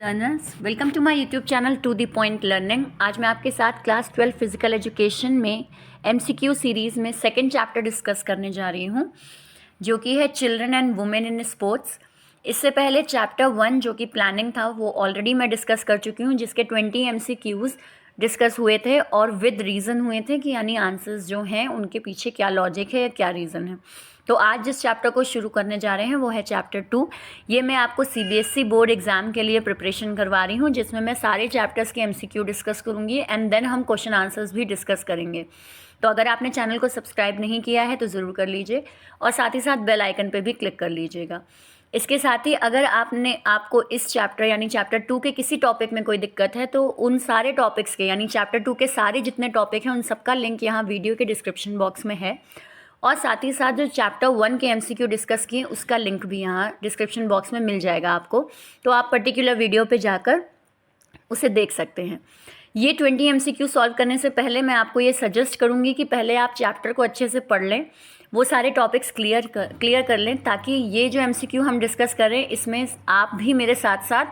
Learners, welcome to my YouTube channel to the point learning. आज मैं आपके साथ क्लास 12 फिजिकल एजुकेशन में एमसीक्यू सीरीज़ में सेकंड चैप्टर डिस्कस करने जा रही हूँ, जो कि है children and women in sports. इससे पहले चैप्टर 1 जो कि प्लानिंग था वो ऑलरेडी मैं डिस्कस कर चुकी हूँ, जिसके 20 एमसीक्यूज़ डिस्कस हुए थे और विद रीज़न हुए थे कि यानी आंसर्स जो हैं उनके पीछे क्या लॉजिक है या क्या रीज़न है। तो आज जिस चैप्टर को शुरू करने जा रहे हैं वो है चैप्टर 2। ये मैं आपको सीबीएसई बोर्ड एग्ज़ाम के लिए प्रिपरेशन करवा रही हूँ, जिसमें मैं सारे चैप्टर्स के एमसीक्यू डिस्कस करूँगी एंड देन हम क्वेश्चन आंसर्स भी डिस्कस करेंगे। तो अगर आपने चैनल को सब्सक्राइब नहीं किया है तो ज़रूर कर लीजिए और साथ ही साथ बेल आइकन पर भी क्लिक कर लीजिएगा। इसके साथ ही अगर आपको इस चैप्टर यानी चैप्टर 2 के किसी टॉपिक में कोई दिक्कत है तो उन सारे टॉपिक्स के यानी चैप्टर 2 के सारे जितने टॉपिक हैं उन सबका लिंक यहाँ वीडियो के डिस्क्रिप्शन बॉक्स में है, और साथ ही साथ जो चैप्टर 1 के एमसीक्यू डिस्कस किए उसका लिंक भी यहाँ डिस्क्रिप्शन बॉक्स में मिल जाएगा आपको, तो आप पर्टिकुलर वीडियो पे जाकर उसे देख सकते हैं। ये 20 एमसीक्यू सॉल्व करने से पहले मैं आपको ये सजेस्ट करूँगी कि पहले आप चैप्टर को अच्छे से पढ़ लें, वो सारे टॉपिक्स क्लियर कर लें, ताकि ये जो एमसीक्यू हम डिस्कस करें इसमें आप भी मेरे साथ साथ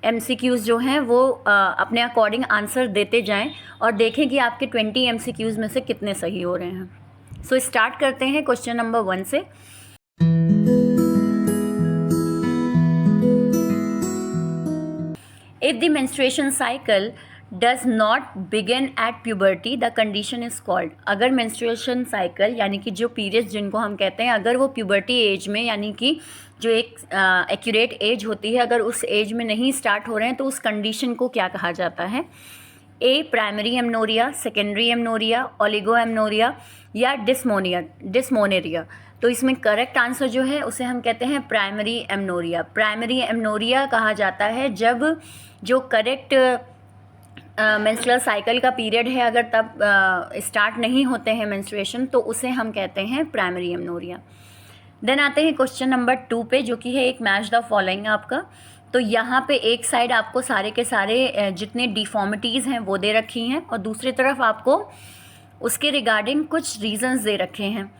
एमसीक्यूज़ जो हैं वो अपने अकॉर्डिंग आंसर देते जाएं और देखें कि आपके 20 एमसीक्यूज़ में से कितने सही हो रहे हैं। सो स्टार्ट करते हैं क्वेश्चन नंबर 1 से। If the menstruation cycle does not begin at puberty the condition is called. अगर मेंस्ट्रुएशन साइकिल यानी कि जो पीरियड्स जिनको हम कहते हैं, अगर वो प्यूबर्टी एज में यानी कि जो एक एक्यूरेट एज होती है, अगर उस एज में नहीं स्टार्ट हो रहे हैं तो उस कंडीशन को क्या कहा जाता है? A primary amenorrhea, secondary amenorrhea, oligo amenorrhea या डिस्मोनेरिया। तो इसमें करेक्ट आंसर जो है उसे हम कहते हैं प्राइमरी एमनोरिया। प्राइमरी एमनोरिया कहा जाता है जब जो करेक्ट मेंस्ट्रुअल साइकिल का पीरियड है अगर तब स्टार्ट नहीं होते हैं मेंस्ट्रुएशन, तो उसे हम कहते हैं प्राइमरी एमनोरिया। देन आते हैं क्वेश्चन नंबर 2 पे, जो कि है एक मैच द फॉलोइंग आपका। तो यहाँ पे एक साइड आपको सारे के सारे जितने डिफॉर्मिटीज़ हैं वो दे रखी हैं और दूसरी तरफ आपको उसके रिगार्डिंग कुछ रीजंस दे रखे हैं।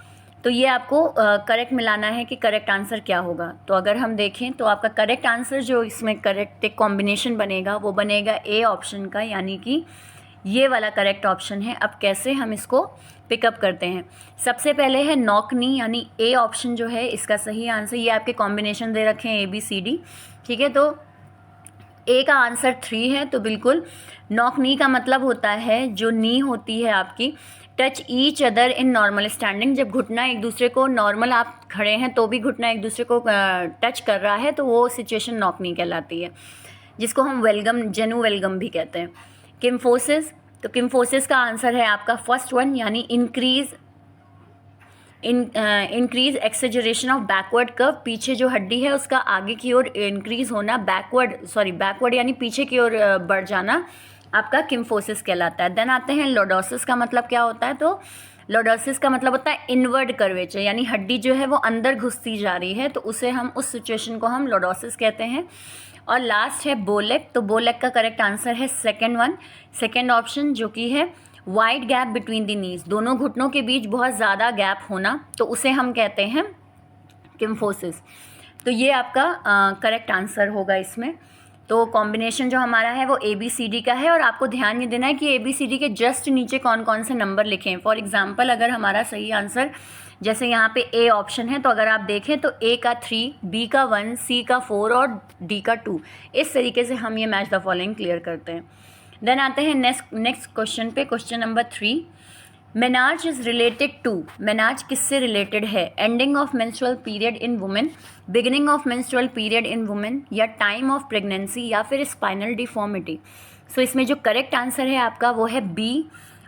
तो ये आपको करेक्ट मिलाना है कि करेक्ट आंसर क्या होगा। तो अगर हम देखें तो आपका करेक्ट आंसर जो इसमें करेक्ट एक कॉम्बिनेशन बनेगा वो बनेगा ए ऑप्शन का, यानी कि ये वाला करेक्ट ऑप्शन है। अब कैसे हम इसको पिकअप करते हैं? सबसे पहले है नॉकनी, यानी ए ऑप्शन जो है इसका सही आंसर। ये आपके कॉम्बिनेशन दे रखे हैं ABCD, ठीक है। तो ए का आंसर 3 है, तो बिल्कुल नॉकनी का मतलब होता है जो नी होती है आपकी, touch each other in normal standing. जब घुटना एक दूसरे को, नॉर्मल आप खड़े हैं तो भी घुटना एक दूसरे को टच कर रहा है, तो वो सिचुएशन नॉकनी कहलाती है, जिसको हम वेलगम, जेनु वेलगम भी कहते हैं। किम्फोसिस, तो किम्फोसिस का आंसर है आपका फर्स्ट वन, यानी इंक्रीज एक्सेजरेशन ऑफ बैकवर्ड कर्व। पीछे जो हड्डी है उसका आगे की ओर इंक्रीज होना, बैकवर्ड यानी पीछे की ओर बढ़ जाना आपका किम्फोसिस कहलाता है। देन आते हैं लॉर्डोसिस का मतलब क्या होता है? तो लॉर्डोसिस का मतलब होता है इनवर्ड कर्वेचर, यानी हड्डी जो है वो अंदर घुसती जा रही है, तो उसे हम, उस सिचुएशन को हम लॉर्डोसिस कहते हैं। और लास्ट है बोलेक। तो बोलेक का करेक्ट आंसर है सेकेंड ऑप्शन, जो कि है वाइड गैप बिटवीन द नीज, दोनों घुटनों के बीच बहुत ज़्यादा गैप होना, तो उसे हम कहते हैं किम्फोसिस। तो ये आपका करेक्ट आंसर होगा इसमें। तो कॉम्बिनेशन जो हमारा है वो ABCD का है, और आपको ध्यान ये देना है कि ABCD के जस्ट नीचे कौन कौन से नंबर लिखे हैं। फॉर एग्जांपल अगर हमारा सही आंसर जैसे यहाँ पे ए ऑप्शन है, तो अगर आप देखें तो A का 3, B का 1, C का 4 और D का 2, इस तरीके से हम ये मैच द फॉलोइंग क्लियर करते हैं। देन आते हैं नेक्स्ट क्वेश्चन पे, question number 3। Menarche is related to, menarche किससे रिलेटेड है? Ending of menstrual period in women, beginning of menstrual period in women, या टाइम ऑफ प्रेगनेंसी, या फिर स्पाइनल डिफॉर्मिटी। सो इसमें जो करेक्ट आंसर है आपका वो है B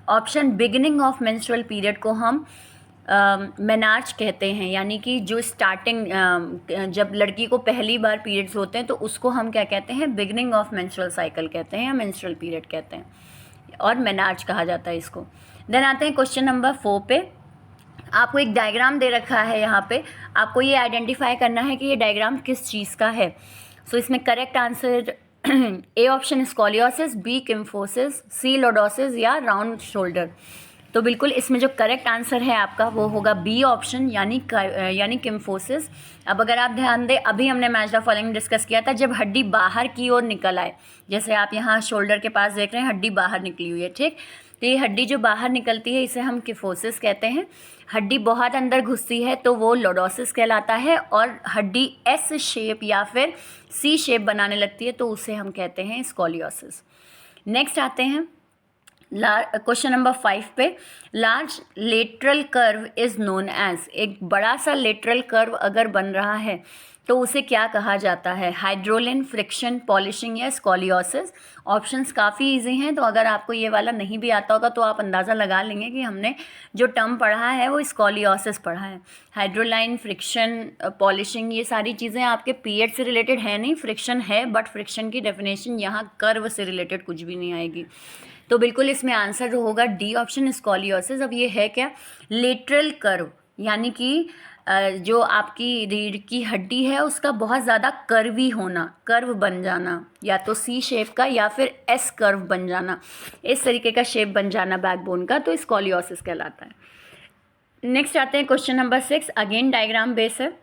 option, beginning of menstrual period को हम मेनार्ज कहते हैं, यानी कि जो स्टार्टिंग जब लड़की को पहली बार पीरियड्स होते हैं तो उसको हम क्या कहते हैं? बिगिनिंग ऑफ मेंस्ट्रुअल साइकिल कहते हैं या मेंस्ट्रुअल पीरियड कहते हैं, और मेनार्ज कहा जाता है इसको। देन आते हैं क्वेश्चन नंबर 4 पे। आपको एक डायग्राम दे रखा है, यहाँ पे आपको ये आइडेंटिफाई करना है कि ये डायग्राम किस चीज़ का है। सो इसमें correct answer A option scoliosis, B किम्फोसिस, C lordosis या राउंड शोल्डर। तो बिल्कुल इसमें जो करेक्ट आंसर है आपका वो होगा बी ऑप्शन, यानी किम्फोसिस। अब अगर आप ध्यान दें, अभी हमने मैच द फॉलोइंग डिस्कस किया था, जब हड्डी बाहर की ओर निकल आए, जैसे आप यहाँ शोल्डर के पास देख रहे हैं हड्डी बाहर निकली हुई है, ठीक। तो ये हड्डी जो बाहर निकलती है इसे हम किफोसिस कहते हैं। हड्डी बहुत अंदर घुसती है तो वो लॉर्डोसिस कहलाता है, और हड्डी एस शेप या फिर सी शेप बनाने लगती है तो उसे हम कहते हैं स्कोलियोसिस। नेक्स्ट आते हैं क्वेश्चन नंबर 5 पे। Large lateral curve is known as, एक बड़ा सा लेटरल कर्व अगर बन रहा है तो उसे क्या कहा जाता है? हाइड्रोलिन, फ्रिक्शन, पॉलिशिंग या स्कोलियोसिस। ऑप्शंस काफ़ी इजी हैं, तो अगर आपको ये वाला नहीं भी आता होगा तो आप अंदाज़ा लगा लेंगे कि हमने जो टर्म पढ़ा है वो स्कोलियोसिस पढ़ा है। हाइड्रोलाइन, फ्रिक्शन, पॉलिशिंग, ये सारी चीज़ें आपके पीरियड से रिलेटेड है नहीं, फ्रिक्शन है बट फ्रिक्शन की डेफिनेशन यहाँ कर्व से रिलेटेड कुछ भी नहीं आएगी। तो बिल्कुल इसमें आंसर होगा डी ऑप्शन, स्कोलियोसिस। अब ये है क्या? लेटरल कर्व, यानी कि जो आपकी रीढ़ की हड्डी है उसका बहुत ज़्यादा कर्वी होना, कर्व बन जाना, या तो सी शेप का या फिर एस कर्व बन जाना, इस तरीके का शेप बन जाना बैकबोन का, तो स्कोलियोसिस कहलाता है। नेक्स्ट आते हैं question number 6। Again diagram base है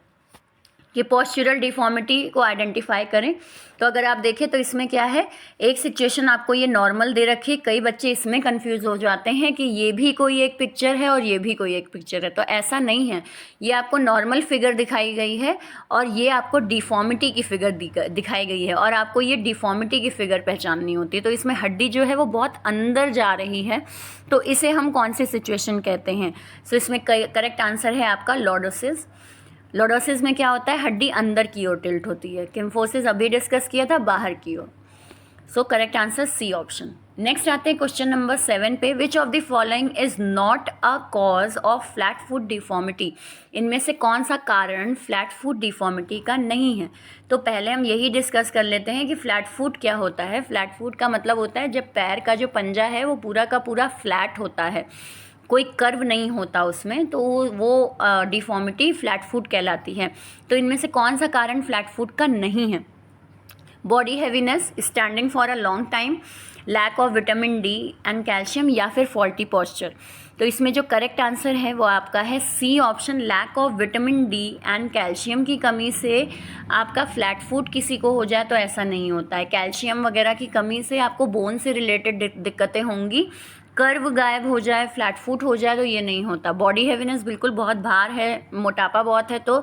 कि पोस्चरल डिफॉर्मिटी को आइडेंटिफाई करें। तो अगर आप देखें तो इसमें क्या है, एक सिचुएशन आपको ये नॉर्मल दे रखी है, कई बच्चे इसमें कंफ्यूज हो जाते हैं कि ये भी कोई एक पिक्चर है और ये भी कोई एक पिक्चर है, तो ऐसा नहीं है। ये आपको नॉर्मल फिगर दिखाई गई है और ये आपको डिफॉर्मिटी की फिगर दिखाई गई है, और आपको ये डिफॉर्मिटी की फिगर पहचाननी होती है। तो इसमें हड्डी जो है वो बहुत अंदर जा रही है, तो इसे हम कौन सी सिचुएशन कहते हैं? सो इसमें करेक्ट आंसर है आपका लॉर्डोसिस। लॉर्डोसिस में क्या होता है? हड्डी अंदर की ओर टिल्ट होती है। किम्फोसिस अभी डिस्कस किया था बाहर की ओर। So correct answer C option. Next आते हैं क्वेश्चन नंबर 7 पे। Which of the following is not a cause of flat foot deformity? इनमें से कौन सा कारण फ्लैट फुट डिफॉर्मिटी का नहीं है? तो पहले हम यही डिस्कस कर लेते हैं कि फ्लैट फुट क्या होता है। फ्लैट फुट का मतलब होता है जब पैर का जो पंजा है वो पूरा का पूरा फ्लैट होता है, कोई कर्व नहीं होता उसमें, तो वो डिफॉर्मिटी फ्लैट फुट कहलाती है। तो इनमें से कौन सा कारण फ्लैट फुट का नहीं है? Body heaviness, standing for a long time, lack of vitamin D and calcium, या फिर फॉल्टी पोस्चर। तो इसमें जो करेक्ट आंसर है वो आपका है C option, lack of vitamin D and calcium की कमी से आपका फ्लैट फुट किसी को हो जाए तो ऐसा नहीं होता है। कैल्शियम वगैरह की कमी से आपको बोन से रिलेटेड दिक्कतें होंगी, कर्व गायब हो जाए, फ्लैट फुट हो जाए तो ये नहीं होता। बॉडी हैवीनेस, बिल्कुल बहुत भार है, मोटापा बहुत है तो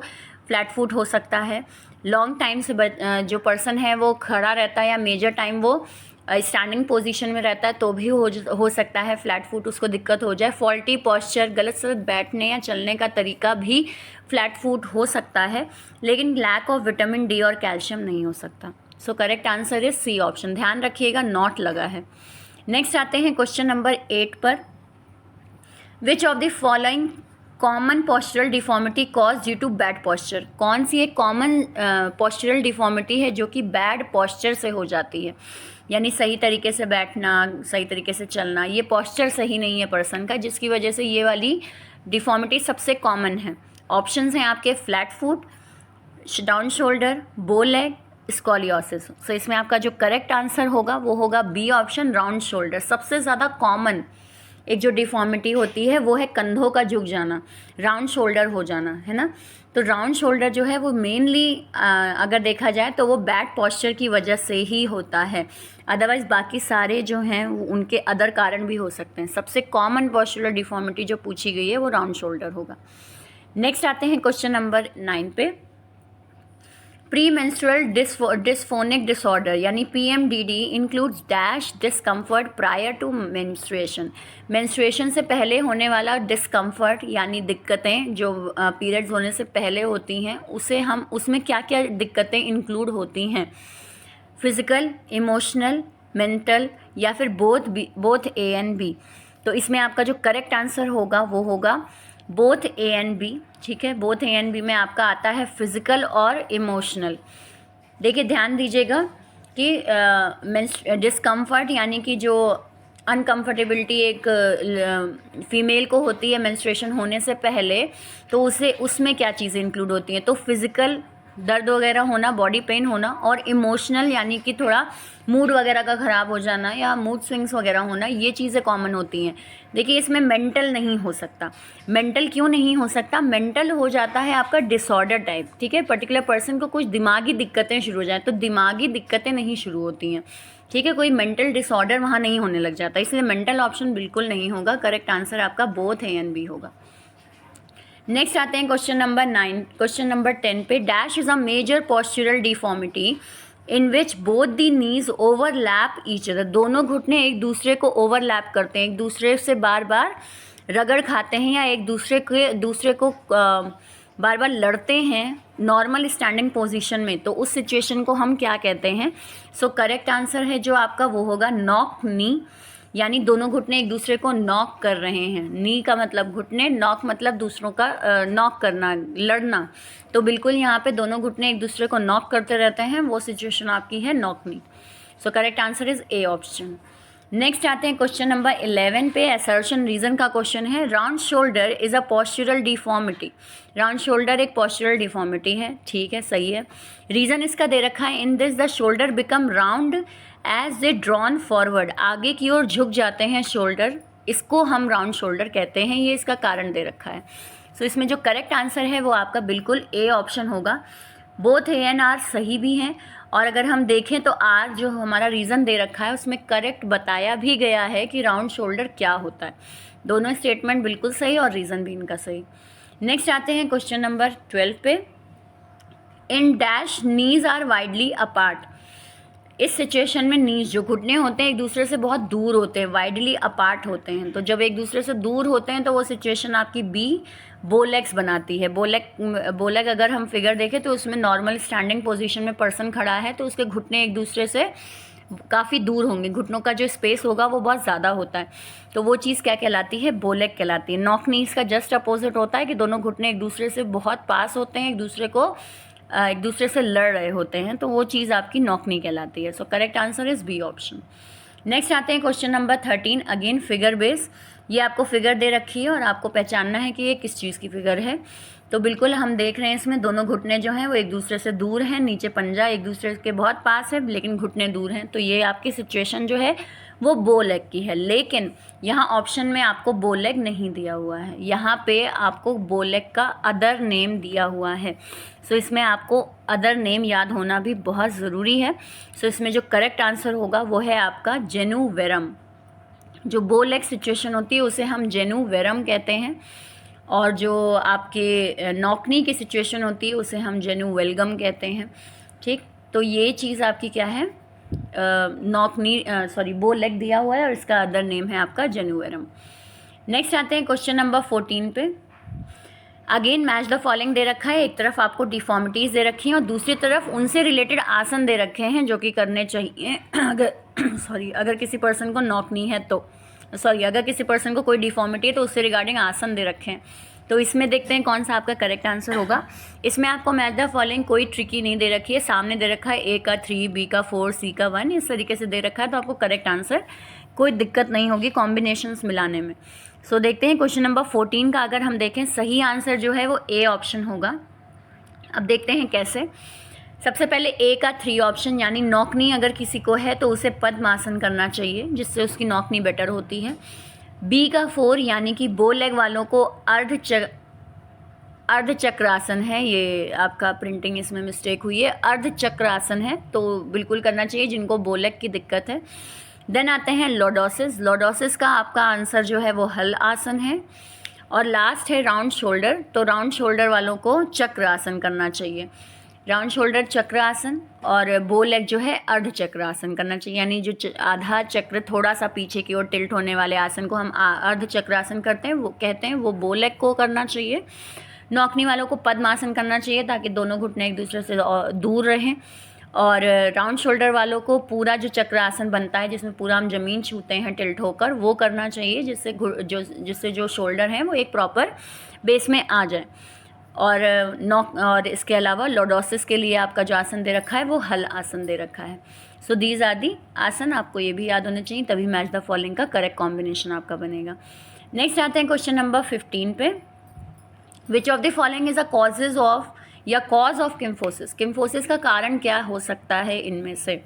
फ्लैट फुट हो सकता है। लॉन्ग टाइम से जो पर्सन है वो खड़ा रहता है या मेजर टाइम वो स्टैंडिंग पोजीशन में रहता है तो भी हो सकता है फ्लैट फुट उसको दिक्कत हो जाए। फॉल्टी पोस्चर, गलत सलत बैठने या चलने का तरीका भी फ्लैट फुट हो सकता है, लेकिन लैक ऑफ विटामिन डी और कैल्शियम नहीं हो सकता। So correct answer is C option. ध्यान रखिएगा नॉट लगा है। नेक्स्ट आते हैं क्वेश्चन नंबर 8 पर। Which of the following common postural deformity cause due to bad posture? कौन सी एक कॉमन पोस्चरल डिफॉर्मिटी है जो कि बैड पोस्चर से हो जाती है? यानी सही तरीके से बैठना, सही तरीके से चलना, ये पोस्चर सही नहीं है पर्सन का, जिसकी वजह से ये वाली डिफॉर्मिटी सबसे कॉमन है। ऑप्शंस हैं आपके फ्लैट फुट, डाउन शोल्डर, बो लेग, स्कोलियोसिस। सो इसमें आपका जो करेक्ट आंसर होगा वो होगा बी ऑप्शन, राउंड शोल्डर। सबसे ज़्यादा कॉमन एक जो डिफॉर्मिटी होती है वो है कंधों का झुक जाना, राउंड शोल्डर हो जाना, है ना। तो राउंड शोल्डर जो है वो मेनली अगर देखा जाए तो वो बैड पोस्चर की वजह से ही होता है, अदरवाइज़ बाकी सारे जो हैं उनके अदर कारण भी हो सकते हैं। सबसे कॉमन पोस्चरल डिफॉर्मिटी जो पूछी गई है वो राउंड शोल्डर होगा। नेक्स्ट आते हैं क्वेश्चन नंबर 9 पे। प्री मेंस्ट्रुअल डिस्फोनिक डिसऑर्डर यानी PMDD includes dash discomfort prior to menstruation. Menstruation से पहले होने वाला डिस्कम्फर्ट यानी दिक्कतें जो पीरियड्स होने से पहले होती हैं, उसे हम उसमें क्या क्या दिक्कतें इंक्लूड होती हैं? फिज़िकल, इमोशनल, मेंटल, या फिर बोथ A and B। तो इसमें आपका जो करेक्ट आंसर होगा वो होगा बोथ A and B। ठीक है, बोथ A and B में आपका आता है फिज़िकल और इमोशनल। देखिए ध्यान दीजिएगा कि डिस्कम्फर्ट यानी कि जो अनकम्फर्टेबिलिटी एक फीमेल को होती है मेंस्ट्रुएशन होने से पहले, तो उसमें क्या चीज़ें इंक्लूड होती हैं? तो फिज़िकल दर्द वगैरह होना, बॉडी पेन होना, और इमोशनल यानी कि थोड़ा मूड वगैरह का ख़राब हो जाना या मूड स्विंग्स वगैरह होना, ये चीज़ें कॉमन होती हैं। देखिए इसमें मेंटल नहीं हो सकता। मेंटल क्यों नहीं हो सकता? मेंटल हो जाता है आपका डिसऑर्डर टाइप, ठीक है। पर्टिकुलर पर्सन को कुछ दिमागी दिक्कतें शुरू हो जाए तो दिमागी दिक्कतें नहीं शुरू होती हैं, ठीक है। कोई मेंटल डिसऑर्डर वहाँ नहीं होने लग जाता, इसलिए मेंटल ऑप्शन बिल्कुल नहीं होगा। करेक्ट आंसर आपका बोथ ए एंड बी होगा। नेक्स्ट आते हैं क्वेश्चन नंबर 9। क्वेश्चन नंबर 10 पे, dash is a major postural deformity in which both the knees overlap each other. दोनों घुटने एक दूसरे को ओवरलैप करते हैं, एक दूसरे से बार बार रगड़ खाते हैं या एक दूसरे को बार बार लड़ते हैं नॉर्मल स्टैंडिंग पोजीशन में, तो उस सिचुएशन को हम क्या कहते हैं? सो करेक्ट आंसर है जो आपका वो होगा नॉक नी, यानी दोनों घुटने एक दूसरे को नॉक कर रहे हैं। नी का मतलब घुटने, नॉक मतलब दूसरों का नॉक करना, लड़ना। तो बिल्कुल यहाँ पे दोनों घुटने एक दूसरे को नॉक करते रहते हैं, वो सिचुएशन आपकी है knock knee. So correct answer is A option. Next आते हैं क्वेश्चन नंबर 11 पे, असर्शन रीजन का क्वेश्चन है। Round shoulder is a postural deformity. Round shoulder एक पोस्चरल डिफॉर्मिटी है, ठीक है, सही है। रीज़न इसका दे रखा है, in this the shoulder become round as they drawn forward. आगे की ओर झुक जाते हैं शोल्डर, इसको हम राउंड शोल्डर कहते हैं, ये इसका कारण दे रखा है। सो इसमें जो करेक्ट आंसर है वो आपका बिल्कुल ए ऑप्शन होगा। बोथ ए एंड आर सही भी हैं, और अगर हम देखें तो आर जो हमारा रीज़न दे रखा है उसमें करेक्ट बताया भी गया है कि राउंड शोल्डर क्या होता है। दोनों स्टेटमेंट बिल्कुल सही और रीज़न भी इनका सही। नेक्स्ट आते हैं क्वेश्चन नंबर 12 पे, in dash knees are widely apart. इस सिचुएशन में नीज जो घुटने होते हैं एक दूसरे से बहुत दूर होते हैं, वाइडली अपार्ट होते हैं। तो जब एक दूसरे से दूर होते हैं तो वो सिचुएशन आपकी बी बोलेग्स बनाती है। बोलेग अगर हम फिगर देखें तो उसमें नॉर्मल स्टैंडिंग पोजीशन में पर्सन खड़ा है तो उसके घुटने एक दूसरे से काफ़ी दूर होंगे, घुटनों का जो स्पेस होगा वो बहुत ज़्यादा होता है, तो वो चीज़ क्या कहलाती है? बोलेग कहलाती है। नॉक नीज का जस्ट अपोजिट होता है कि दोनों घुटने एक दूसरे से बहुत पास होते हैं, एक दूसरे से लड़ रहे होते हैं, तो वो चीज़ आपकी नॉकनी कहलाती है। So correct answer is B option. Next आते हैं question number 13, again figure base. ये आपको फिगर दे रखी है और आपको पहचानना है कि ये किस चीज़ की फिगर है। तो बिल्कुल हम देख रहे हैं इसमें दोनों घुटने जो हैं वो एक दूसरे से दूर हैं, नीचे पंजा एक दूसरे के बहुत पास है लेकिन घुटने दूर हैं, तो ये आपकी सिचुएशन जो है वो बो लेग की है। लेकिन यहाँ ऑप्शन में आपको बो लेग नहीं दिया हुआ है, यहाँ पे आपको बो लेग का अदर नेम दिया हुआ है। सो इसमें आपको अदर नेम याद होना भी बहुत ज़रूरी है। सो इसमें जो करेक्ट आंसर होगा वो है आपका जेनु वेरम। जो बो लेग सिचुएशन होती है उसे हम जेनु वेरम कहते हैं, और जो आपके नॉकनी की सिचुएशन होती है उसे हम जेनु वेलगम कहते हैं, ठीक। तो ये चीज़ आपकी क्या है? बो लेग दिया हुआ है और इसका अदर नेम है आपका जेनु वेरम। नेक्स्ट आते हैं क्वेश्चन नंबर 14 पे, अगेन मैच द फॉलोइंग दे रखा है। एक तरफ आपको डिफॉर्मिटीज़ दे रखी हैं और दूसरी तरफ उनसे रिलेटेड आसन दे रखे हैं जो कि करने चाहिए अगर किसी पर्सन को नॉकनी है तो अगर किसी पर्सन को कोई डिफॉर्मिटी है तो उससे रिगार्डिंग आसन दे रखे हैं। तो इसमें देखते हैं कौन सा आपका करेक्ट आंसर होगा। इसमें आपको मैच द फॉलोइंग कोई ट्रिकी नहीं दे रखी है, सामने दे रखा है ए का 3, बी का 4, सी का 1, इस तरीके से दे रखा है, तो आपको करेक्ट आंसर कोई दिक्कत नहीं होगी कॉम्बिनेशंस मिलाने में। सो देखते हैं क्वेश्चन नंबर 14 का, अगर हम देखें सही आंसर जो है वो ए ऑप्शन होगा। अब देखते हैं कैसे। सबसे पहले ए का 3 ऑप्शन, यानी नॉकनी अगर किसी को है तो उसे पद्मासन करना चाहिए जिससे उसकी नॉकनी बेटर होती है। बी का 4 यानी कि बो लेग वालों को अर्धचक्रासन है, ये आपका प्रिंटिंग इसमें मिस्टेक हुई है, अर्धचक्रासन है तो बिल्कुल करना चाहिए जिनको बो लेग की दिक्कत है। देन आते हैं लॉर्डोसिस। लॉर्डोसिस का आपका आंसर जो है वो हल आसन है। और लास्ट है राउंड शोल्डर, तो राउंड शोल्डर वालों को चक्र आसन करना चाहिए। राउंड शोल्डर चक्र आसन और बो लेग जो है अर्ध चक्र आसन करना चाहिए, यानी जो आधा चक्र थोड़ा सा पीछे की ओर टिल्ट होने वाले आसन को हम अर्ध चक्र आसन कहते हैं वो बो लेग को करना चाहिए। नौकनी वालों को पद्मासन करना चाहिए ताकि दोनों घुटने एक दूसरे से दूर रहें। और राउंड शोल्डर वालों को पूरा जो चक्र आसन बनता है जिसमें पूरा हम ज़मीन छूते हैं टिल्ट होकर, वो करना चाहिए जिससे जो शोल्डर हैं वो एक प्रॉपर बेस में आ जाए। और इसके अलावा लॉर्डोसिस के लिए आपका जो आसन दे रखा है वो हल आसन दे रखा है। सो दीज आर दी आसन, आपको ये भी याद होने चाहिए, तभी मैच द फॉलोइंग का करेक्ट कॉम्बिनेशन आपका बनेगा। नेक्स्ट आते हैं क्वेश्चन नंबर 15 पे, which of the following is a causes of या कॉज ऑफ किम्फोसिस, किम्फोसिस का कारण क्या हो सकता है इनमें से?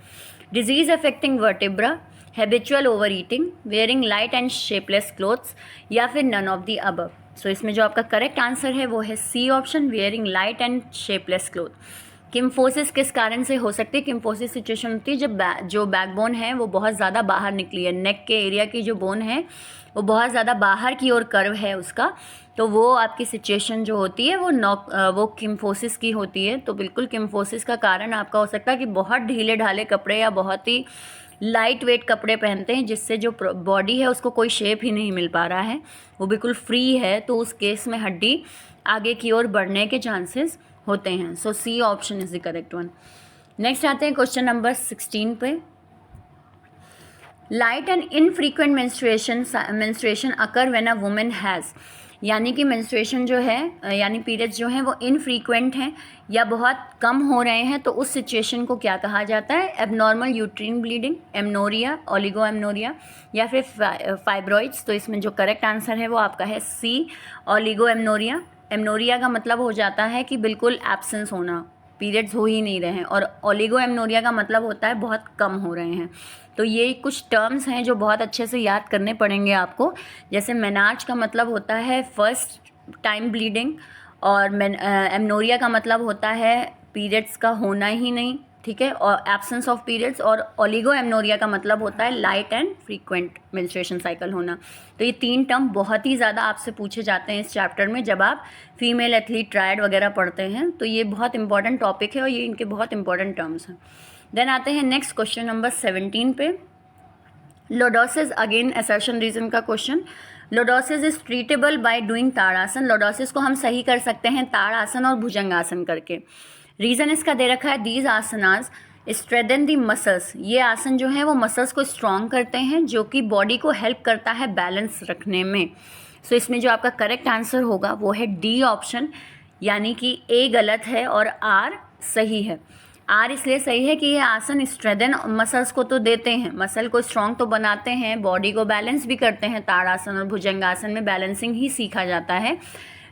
Disease affecting vertebra, habitual over eating, wearing light and shapeless clothes, या फिर नन ऑफ द अबव। सो इसमें जो आपका करेक्ट आंसर है वो है C option, wearing light and shapeless cloth. Kyphosis किस कारण से हो सकती है? किम्फोसिस सिचुएशन होती है जब जो बैकबोन है वो बहुत ज़्यादा बाहर निकली है, नेक के एरिया की जो बोन है वो बहुत ज़्यादा बाहर की ओर कर्व है उसका, तो वो आपकी सिचुएशन जो होती है वो किम्फोसिस की होती है। तो बिल्कुल किम्फोसिस का कारण आपका हो सकता है कि बहुत ढीले ढाले कपड़े या बहुत ही लाइट वेट कपड़े पहनते हैं जिससे जो बॉडी है उसको कोई शेप ही नहीं मिल पा रहा है, वो बिल्कुल फ्री है, तो उस केस में हड्डी आगे की ओर बढ़ने के चांसेस होते हैं। So C option is the correct one. Next आते हैं क्वेश्चन नंबर 16 पे। Light and infrequent menstruation occur when a woman has, यानी कि मेंस्ट्रुएशन जो है यानी पीरियड्स जो हैं वो इनफ्रीक्वेंट हैं या बहुत कम हो रहे हैं, तो उस सिचुएशन को क्या कहा जाता है? Abnormal uterine bleeding, amenorrhoea, oligo amenorrhea, या फिर फाइब्रॉइड्स। तो इसमें जो करेक्ट आंसर है वो आपका है सी, ओलिगो एमनोरिया। एमनोरिया का मतलब हो जाता है कि बिल्कुल एब्सेंस होना, पीरियड्स हो ही नहीं रहे हैं, और ओलिगो एमनोरिया का मतलब होता है बहुत कम हो रहे हैं। तो ये कुछ टर्म्स हैं जो बहुत अच्छे से याद करने पड़ेंगे आपको। जैसे मेनार्च का मतलब होता है फर्स्ट टाइम ब्लीडिंग, और एमनोरिया का मतलब होता है पीरियड्स का होना ही नहीं, ठीक है, और एब्सेंस ऑफ पीरियड्स, और ओलिगो एमनोरिया का मतलब होता है light and frequent menstruation cycle होना। तो ये तीन टर्म बहुत ही ज़्यादा आपसे पूछे जाते हैं इस चैप्टर में जब आप फीमेल एथलीट ट्रायड वगैरह पढ़ते हैं, तो ये बहुत इंपॉर्टेंट टॉपिक है और ये इनके बहुत इंपॉर्टेंट टर्म्स हैं। देन आते हैं नेक्स्ट क्वेश्चन नंबर 17 पे। लोडोसिस, अगेन असर्शन रीजन का question. Lordosis is treatable by doing tadasana. Lordosis को हम सही कर सकते हैं ताड़ासन और भुजंगासन करके। रीज़न इसका दे रखा है, these asanas strengthen the muscles, ये आसन जो है वो मसल्स को स्ट्रॉन्ग करते हैं जो कि बॉडी को हेल्प करता है बैलेंस रखने में। सो इसमें जो आपका करेक्ट आंसर होगा वो है डी ऑप्शन, यानी कि ए गलत है और आर सही है। आर इसलिए सही है कि ये आसन स्ट्रेंथन मसल्स को तो देते हैं, मसल को स्ट्रॉन्ग तो बनाते हैं, बॉडी को बैलेंस भी करते हैं। ताड़ासन और भुजंगासन में बैलेंसिंग ही सीखा जाता है,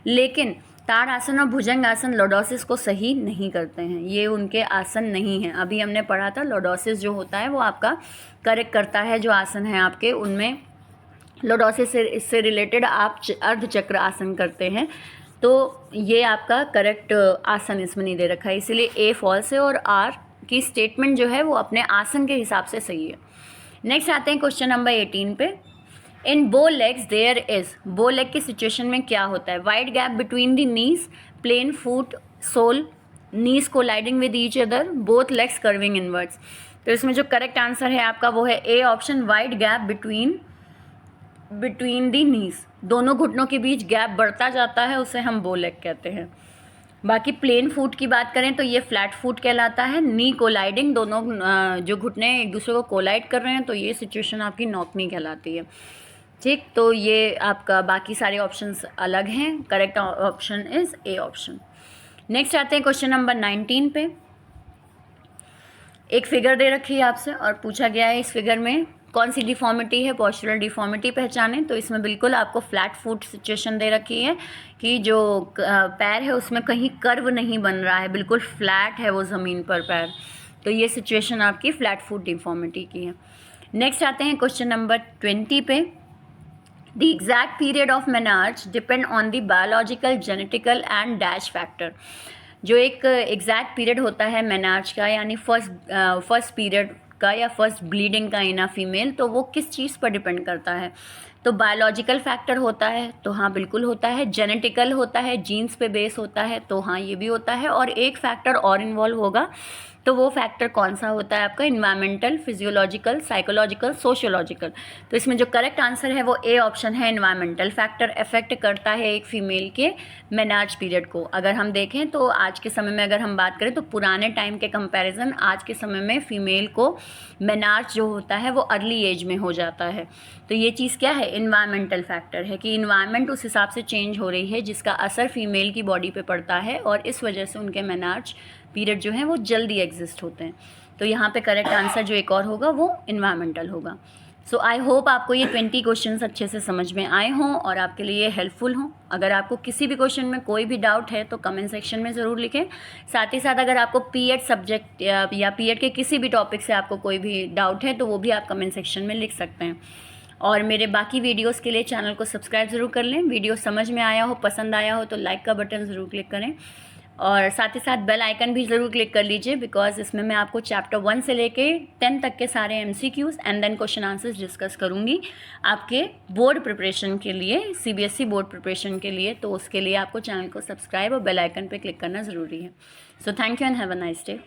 लेकिन ताड़ासन और भुजंगासन लोडोसिस को सही नहीं करते हैं, ये उनके आसन नहीं हैं। अभी हमने पढ़ा था लोडोसिस जो होता है वो आपका करेक्ट करता है, जो आसन है आपके उनमें लोडोसिस से इससे रिलेटेड आप अर्धचक्र आसन करते हैं, तो ये आपका करेक्ट आसन इसमें नहीं दे रखा है, इसीलिए ए फॉल्स है और आर की स्टेटमेंट जो है वो अपने आसन के हिसाब से सही है। नेक्स्ट आते हैं क्वेश्चन नंबर 18 पे। In bow legs there is, bow leg की सिचुएशन में क्या होता है? Wide gap between the knees, plain foot sole, knees colliding with each other, both legs curving inwards. तो इसमें जो करेक्ट आंसर है आपका वो है A option, wide gap between the knees, दोनों घुटनों के बीच गैप बढ़ता जाता है, उसे हम बो लेग कहते हैं। बाकी प्लेन फुट की बात करें तो ये फ्लैट फुट कहलाता है। नी कोलाइडिंग, दोनों जो घुटने एक दूसरे को कोलाइड कर रहे हैं, तो ये सिचुएशन आपकी नॉकनी कहलाती है, ठीक। तो ये आपका बाकी सारे ऑप्शंस अलग हैं, correct option is A option. Next आते हैं क्वेश्चन नंबर 19 पे। एक फिगर दे रखी है आपसे और पूछा गया है इस फिगर में कौन सी डिफॉर्मिटी है, पोस्चरल डिफॉर्मिटी पहचानें। तो इसमें बिल्कुल आपको फ्लैट फुट सिचुएशन दे रखी है कि जो पैर है उसमें कहीं कर्व नहीं बन रहा है, बिल्कुल फ्लैट है वो ज़मीन पर पैर, तो ये सिचुएशन आपकी फ्लैट फुट डिफॉर्मिटी की है। नेक्स्ट आते हैं क्वेश्चन नंबर 20 पे। The exact period of menarche depend on the biological, genetical and dash factor. जो एक एग्जैक्ट पीरियड होता है मेनार्च का, यानी फर्स्ट पीरियड का या फर्स्ट ब्लीडिंग का इन अ फीमेल, तो वो किस चीज़ पर डिपेंड करता है? तो बायोलॉजिकल फैक्टर होता है, तो हाँ बिल्कुल होता है। जेनेटिकल होता है, जीन्स पे बेस होता है, तो हाँ ये भी होता है। और एक फैक्टर और इन्वॉल्व होगा, तो वो फैक्टर कौन सा होता है आपका? Environmental, physiological, psychological, sociological. तो इसमें जो करेक्ट आंसर है वो ए ऑप्शन है, इन्वायरमेंटल फैक्टर अफेक्ट करता है एक फीमेल के मेनार्च पीरियड को। अगर हम देखें तो आज के समय में अगर हम बात करें तो पुराने टाइम के कंपैरिजन आज के समय में फीमेल को मेनार्च जो होता है वो अर्ली एज में हो जाता है। तो ये चीज़ क्या है? इन्वायरमेंटल फैक्टर है कि इन्वायरमेंट उस हिसाब से चेंज हो रही है जिसका असर फीमेल की बॉडी पे पड़ता है, और इस वजह से उनके मेनार्च पीरियड जो है वो जल्दी एग्जिस्ट होते हैं। तो यहाँ पे करेक्ट आंसर जो एक और होगा वो इन्वायरमेंटल होगा। सो आई होप आपको ये 20 क्वेश्चंस अच्छे से समझ में आए हों और आपके लिए हेल्पफुल हों। अगर आपको किसी भी क्वेश्चन में कोई भी डाउट है तो कमेंट सेक्शन में ज़रूर लिखें। साथ ही साथ अगर आपको पीएड सब्जेक्ट या पीएड के किसी भी टॉपिक से आपको कोई भी डाउट है तो वो भी आप कमेंट सेक्शन में लिख सकते हैं। और मेरे बाकी वीडियोस के लिए चैनल को सब्सक्राइब ज़रूर कर लें। वीडियो समझ में आया हो, पसंद आया हो तो लाइक का बटन ज़रूर क्लिक करें और साथ ही साथ बेल आइकन भी ज़रूर क्लिक कर लीजिए, बिकॉज इसमें मैं आपको चैप्टर 1 से लेके 10 तक के सारे MCQs and then question answers discuss करूँगी आपके बोर्ड प्रिपरेशन के लिए, CBSE बोर्ड प्रिपरेशन के लिए। तो उसके लिए आपको चैनल को सब्सक्राइब और बेल आइकन पे क्लिक करना ज़रूरी है। So thank you and have a nice day.